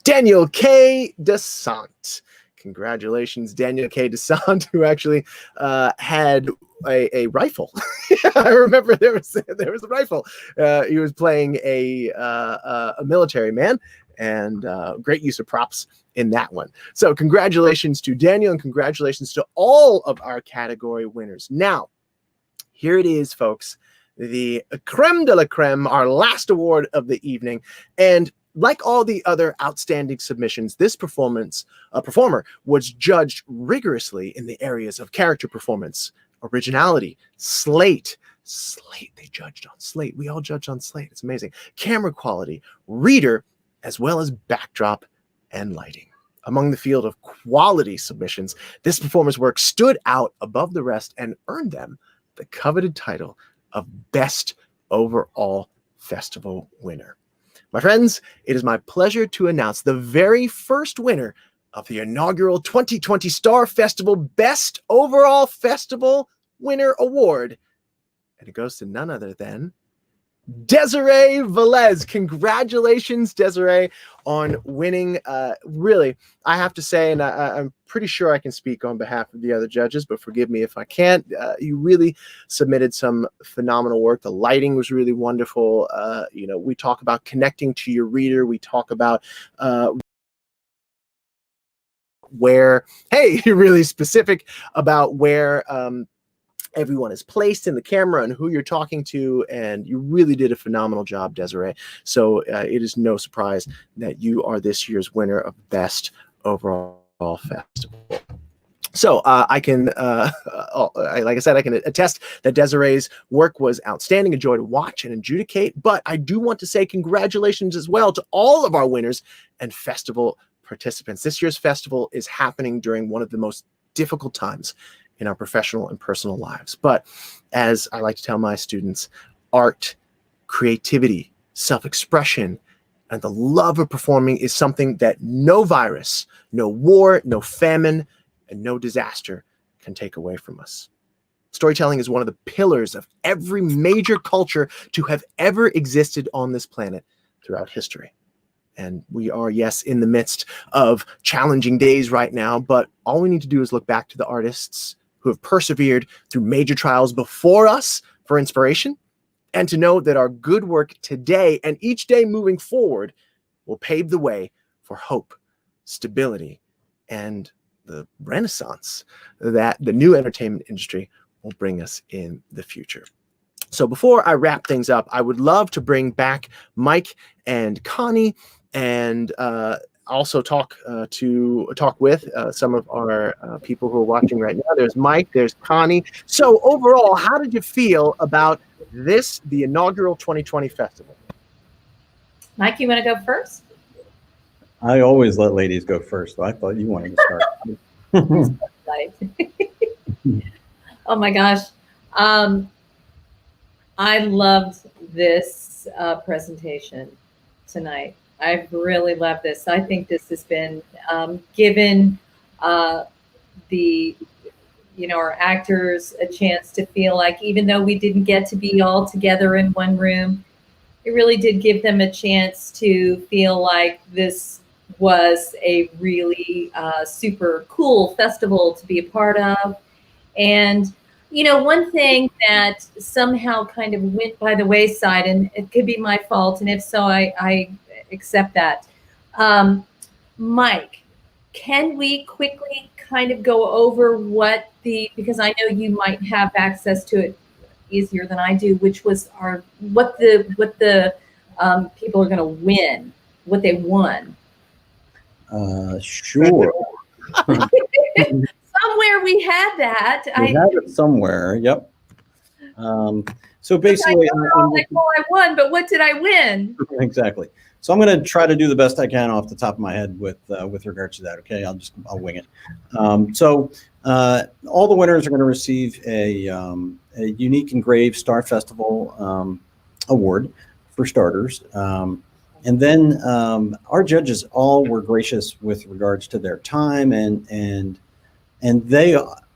Daniel K. DeSant. Congratulations, Daniel K. DeSant, who actually had a rifle. I remember there was a rifle. He was playing a military man, and great use of props in that one. So congratulations to Daniel, and congratulations to all of our category winners. Now, here it is, folks. The creme de la creme, our last award of the evening. And like all the other outstanding submissions, this performer was judged rigorously in the areas of character performance, originality, slate. They judged on slate. We all judged on slate. It's amazing. Camera quality, reader, as well as backdrop and lighting. Among the field of quality submissions, this performer's work stood out above the rest and earned them the coveted title of Best Overall Festival Winner. My friends, it is my pleasure to announce the very first winner of the inaugural 2020 S.T.A.R Festival Best Overall Festival Winner Award. And it goes to none other than Desiree Velez. Congratulations, Desiree, on winning. Really, I have to say, and I'm pretty sure I can speak on behalf of the other judges, but forgive me if I can't. You really submitted some phenomenal work. The lighting was really wonderful. We talk about connecting to your reader. We talk about where, hey, you're really specific about where everyone is placed in the camera and who you're talking to, and you really did a phenomenal job, Desiree. So it is no surprise that you are this year's winner of Best Overall Festival. So I can, like I said, I can attest that Desiree's work was outstanding, a joy to watch and adjudicate, but I do want to say congratulations as well to all of our winners and festival participants. This year's festival is happening during one of the most difficult times in our professional and personal lives. But as I like to tell my students, art, creativity, self-expression, and the love of performing is something that no virus, no war, no famine, and no disaster can take away from us. Storytelling is one of the pillars of every major culture to have ever existed on this planet throughout history. And we are, yes, in the midst of challenging days right now, but all we need to do is look back to the artists who have persevered through major trials before us for inspiration, and to know that our good work today and each day moving forward will pave the way for hope, stability, and the renaissance that the new entertainment industry will bring us in the future. So before I wrap things up, I would love to bring back Mike and Connie and also talk with some of our people who are watching right now. There's Mike, there's Connie. So overall, how did you feel about the inaugural 2020 festival? Mike, you want to go first? I always let ladies go first, so I thought you wanted to start. Oh my gosh. I loved this presentation tonight. I really love this. I think this has been given our actors a chance to feel like, even though we didn't get to be all together in one room, it really did give them a chance to feel like this was a really super cool festival to be a part of. And one thing that somehow kind of went by the wayside, and it could be my fault, and if so, I accept that. Mike, can we quickly kind of go over because I know you might have access to it easier than I do, which was what the people are going to win, what they won. Sure. Somewhere we had that. We have it somewhere. Yep. So basically, I won, but what did I win? Exactly. So I'm going to try to do the best I can off the top of my head with regards to that. Okay, I'll wing it. So all the winners are going to receive a unique engraved S.T.A.R Festival award for starters. And then our judges all were gracious with regards to their time, and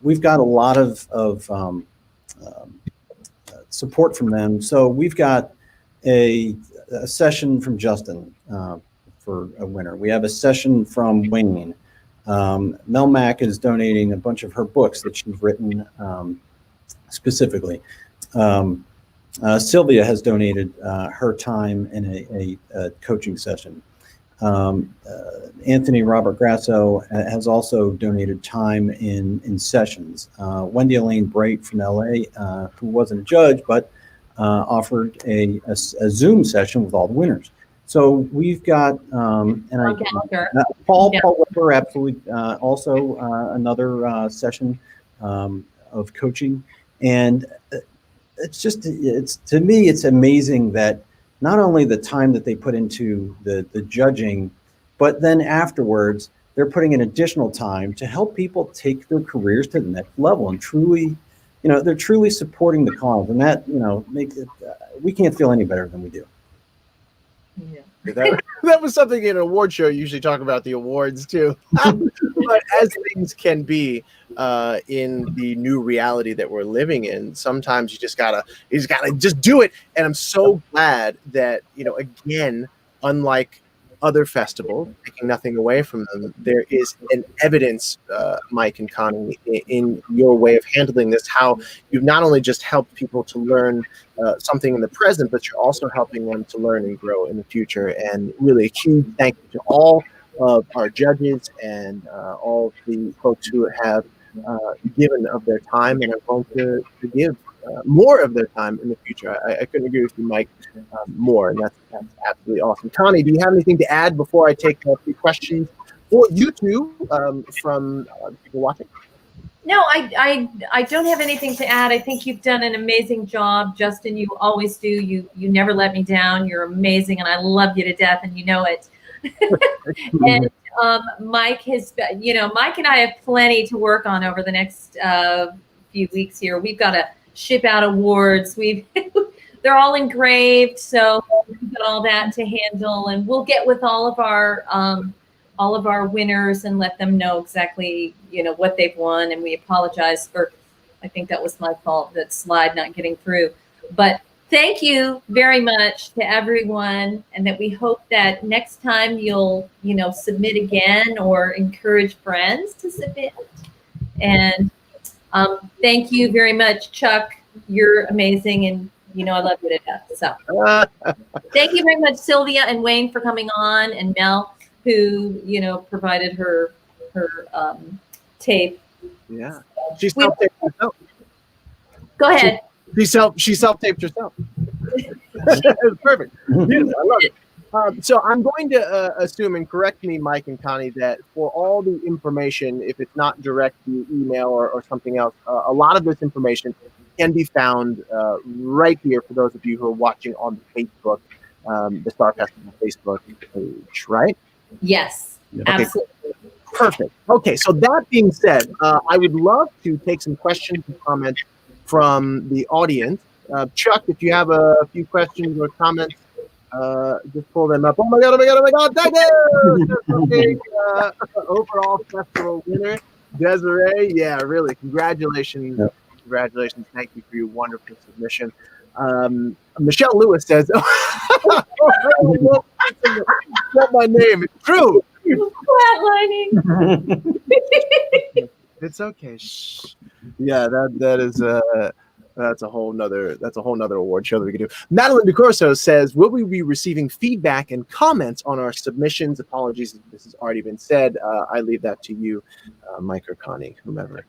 we've got a lot of support from them. So we've got a session from Justin for a winner. We have a session from Wayne. Mel Mack is donating a bunch of her books that she's written specifically. Sylvia has donated her time in a coaching session. Anthony Robert Grasso has also donated time in sessions. Wendy Elaine Bright from LA, who wasn't a judge, but offered a Zoom session with all the winners. So we've got Paul Weber, absolutely, also another session of coaching. And to me, it's amazing that not only the time that they put into the judging, but then afterwards, they're putting in additional time to help people take their careers to the next level and truly, they're truly supporting the cause. And that, makes it, we can't feel any better than we do. Yeah. That was something in an award show. You usually talk about the awards too. But as things can be in the new reality that we're living in, sometimes you just gotta just do it. And I'm so glad that, again, unlike other festivals, taking nothing away from them, there is an evidence, Mike and Connie, in your way of handling this, how you've not only just helped people to learn something in the present, but you're also helping them to learn and grow in the future. And really a huge thank you to all of our judges and all of the folks who have given of their time and are going to give more of their time in the future. I couldn't agree with you, Mike, more, and that's absolutely awesome. Connie, do you have anything to add before I take a few questions for you two from people watching? No, I don't have anything to add. I think you've done an amazing job, Justin. You always do. You never let me down. You're amazing, and I love you to death, and you know it. And Mike Mike and I have plenty to work on over the next few weeks here. We've got to ship out awards. We've they're all engraved, so we've got all that to handle, and we'll get with all of our winners and let them know exactly, what they've won. And we apologize for, I think that was my fault, that slide not getting through. But thank you very much to everyone, and that we hope that next time you'll, submit again or encourage friends to submit. And thank you very much, Chuck. You're amazing, and I love you to death. So thank you very much, Sylvia and Wayne, for coming on, and Mel, who provided her tape. Yeah, she self-taped herself. Go ahead. She self-taped herself. It was perfect. Beautiful. I love it. So I'm going to assume, and correct me, Mike and Connie, that for all the information, if it's not direct via email or something else, a lot of this information can be found right here for those of you who are watching on the Facebook, the STAR Festival Facebook page, right? Yes, okay. Absolutely. Perfect. Okay, so that being said, I would love to take some questions and comments from the audience. Chuck, if you have a few questions or comments, just pull them up. Oh my God, thank you! Okay, overall festival winner, Desiree. Yeah, really, congratulations. Yep. Congratulations. Thank you for your wonderful submission. Michelle Lewis says, oh, not my name. It's true. Flatlining. It's okay. Shh. Yeah, that is that's a whole nother award show that we could do. Madeline DeCorso says, will we be receiving feedback and comments on our submissions? Apologies if this has already been said. I leave that to you, Mike or Connie, whomever.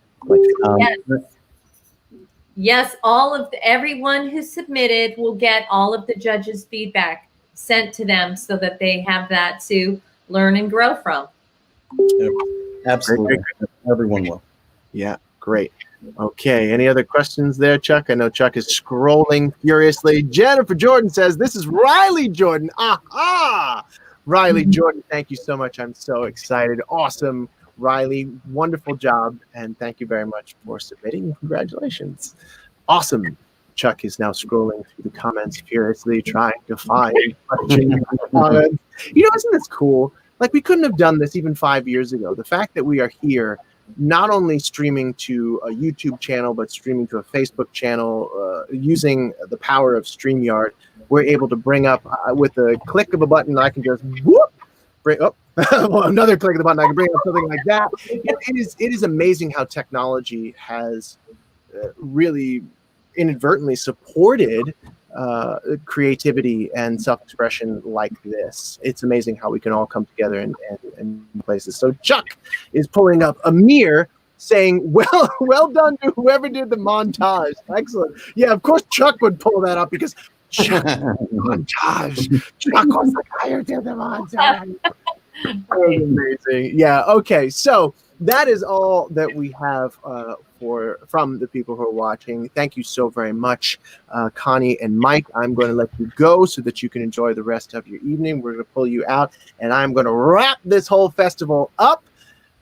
Yes, everyone who submitted will get all of the judges' feedback sent to them so that they have that to learn and grow from. Absolutely. Everyone will. Yeah, great. Okay, any other questions there, Chuck? I know Chuck is scrolling furiously. Jennifer Jordan says, this is Riley Jordan. Aha! Riley Jordan, thank you so much. I'm so excited. Awesome. Riley, wonderful job, and thank you very much for submitting. Congratulations. Awesome. Chuck is now scrolling through the comments furiously, trying to find questions. Isn't this cool? Like, we couldn't have done this even 5 years ago. The fact that we are here, not only streaming to a YouTube channel, but streaming to a Facebook channel, using the power of StreamYard, we're able to bring up, with a click of a button, I can just whoop, bring up, well, another click of the button, I can bring up something like that. It is amazing how technology has really inadvertently supported creativity and self-expression like this. It's amazing how we can all come together in places. So Chuck is pulling up Amir saying, well done to whoever did the montage. Excellent. Yeah, of course Chuck would pull that up because Chuck montage. Chuck was the guy who did the montage. That was amazing. Yeah, okay. So that is all that we have from the people who are watching. Thank you so very much, Connie and Mike. I'm going to let you go so that you can enjoy the rest of your evening. We're going to pull you out, and I'm going to wrap this whole festival up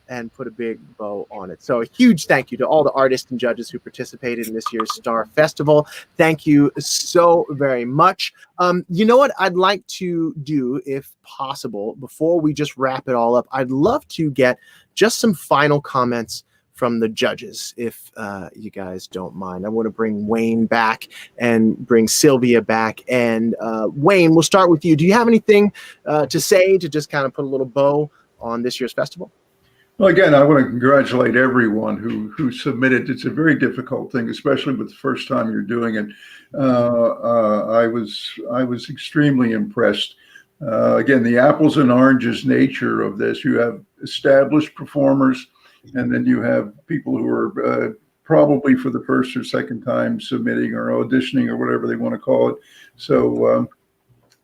and put a big bow on it. So a huge thank you to all the artists and judges who participated in this year's STAR Festival. Thank you so very much. You know what I'd like to do, if possible, before we just wrap it all up, I'd love to get just some final comments from the judges, if you guys don't mind. I want to bring Wayne back and bring Sylvia back. And Wayne, we'll start with you. Do you have anything to say to just kind of put a little bow on this year's festival? Well, again, I want to congratulate everyone who submitted. It's a very difficult thing, especially with the first time you're doing it. I was extremely impressed. Again, the apples and oranges nature of this. You have established performers, and then you have people who are probably for the first or second time submitting or auditioning or whatever they want to call it. So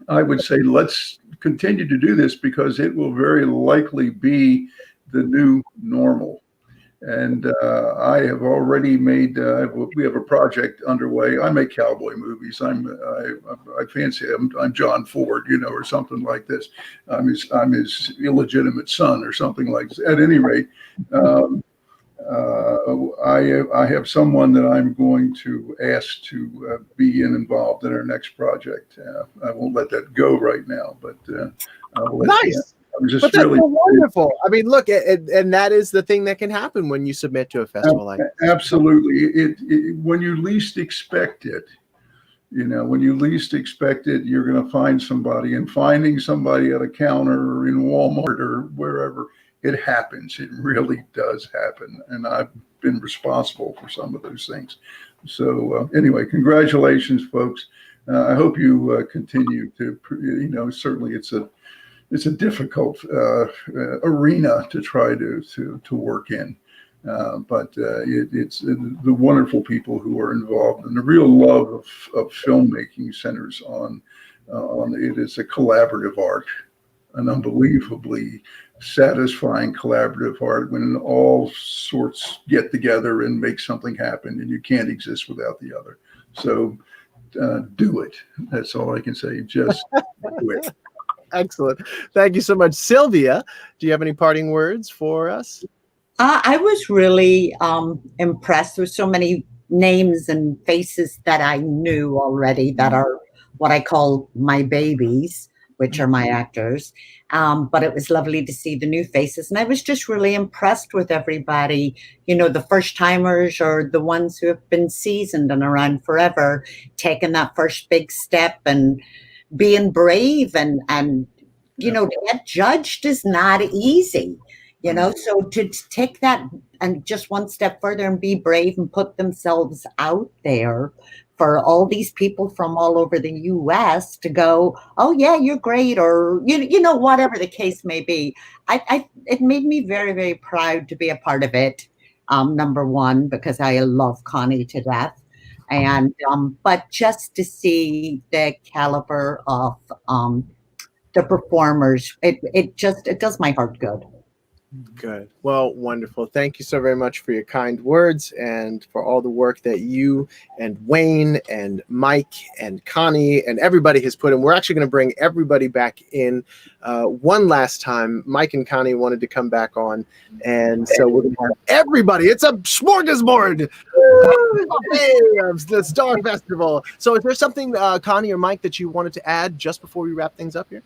I would say let's continue to do this because it will very likely be the new normal. And I have already made, we have a project underway. I make cowboy movies. I fancy I'm John Ford, or something like this. I'm his illegitimate son or something like this. At any rate, I have someone that I'm going to ask to be involved in our next project. I won't let that go right now, but I'll let you. Nice. I'm just But that's really so wonderful. I mean, look, and that is the thing that can happen when you submit to a festival like this. absolutely. When you least expect it, when you least expect it, you're going to find somebody, and finding somebody at a counter or in Walmart or wherever, it happens. It really does happen. And I've been responsible for some of those things. So anyway, congratulations, folks. I hope you continue to, certainly it's a difficult arena to try to work in. But it's the wonderful people who are involved, and the real love of filmmaking centers on it is a collaborative art, an unbelievably satisfying collaborative art when all sorts get together and make something happen, and you can't exist without the other. So do it. That's all I can say. Just do it. Excellent. Thank you so much. Sylvia, do you have any parting words for us? I was really impressed with so many names and faces that I knew already that are what I call my babies, which are my actors. But it was lovely to see the new faces. And I was just really impressed with everybody, the first timers or the ones who have been seasoned and around forever, taking that first big step and being brave and to get judged is not easy. So to take that and just one step further and be brave and put themselves out there for all these people from all over the US to go, oh yeah, you're great, or whatever the case may be. It made me very, very proud to be a part of it. Number one, because I love Connie to death. And but just to see the caliber of the performers, it does my heart good. Good. Well, wonderful. Thank you so very much for your kind words and for all the work that you and Wayne and Mike and Connie and everybody has put in. We're actually going to bring everybody back in one last time. Mike and Connie wanted to come back on, and so we're going to have everybody. It's a smorgasbord of the Star Festival. So is there something, Connie or Mike, that you wanted to add just before we wrap things up here?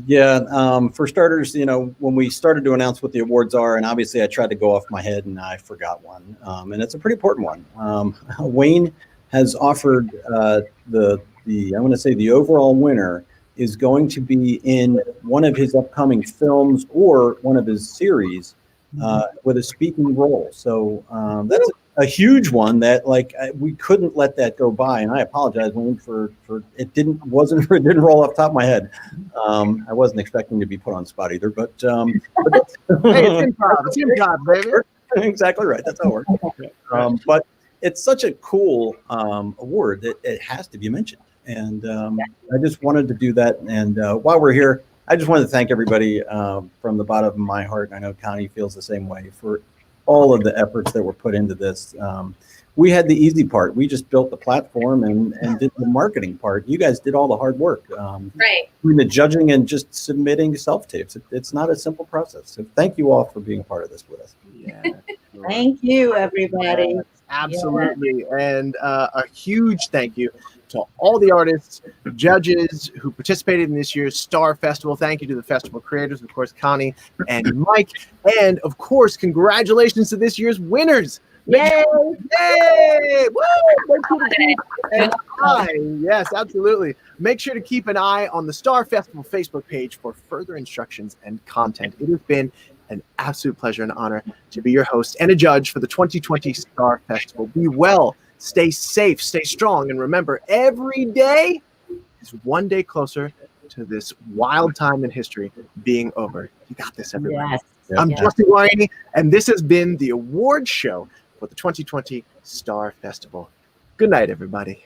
Yeah, for starters, when we started to announce what the awards are, and obviously I tried to go off my head and I forgot one, and it's a pretty important one. Wayne has offered I want to say the overall winner is going to be in one of his upcoming films or one of his series with a speaking role. So that's a huge one that we couldn't let that go by, and I apologize, Wayne, for it didn't roll off the top of my head. I wasn't expecting to be put on spot either, but hey, it's improv, baby. Exactly right. That's how it works. But it's such a cool award that it has to be mentioned, and I just wanted to do that. And while we're here, I just wanted to thank everybody from the bottom of my heart. I know Connie feels the same way, for all of the efforts that were put into this. We had the easy part. We just built the platform and did the marketing part. You guys did all the hard work. Right. Between the judging and just submitting self-tapes. It's not a simple process. So thank you all for being a part of this with us. Yeah. Thank you, everybody. Yes, absolutely. Yeah. And a huge thank you to all the artists, judges who participated in this year's ST.A.R Festival. Thank you to the festival creators, of course, Connie and Mike. And of course, congratulations to this year's winners. Yay! Yay! Woo! An eye. Yes, absolutely. Make sure to keep an eye on the ST.A.R Festival Facebook page for further instructions and content. It has been an absolute pleasure and honor to be your host and a judge for the 2020 ST.A.R Festival. Be well, stay safe, stay strong, and remember, every day is one day closer to this wild time in history being over. You got this, everybody. Yes. I'm Justin Guarini, and this has been the award show for the 2020 ST.A.R Festival. Good night, everybody.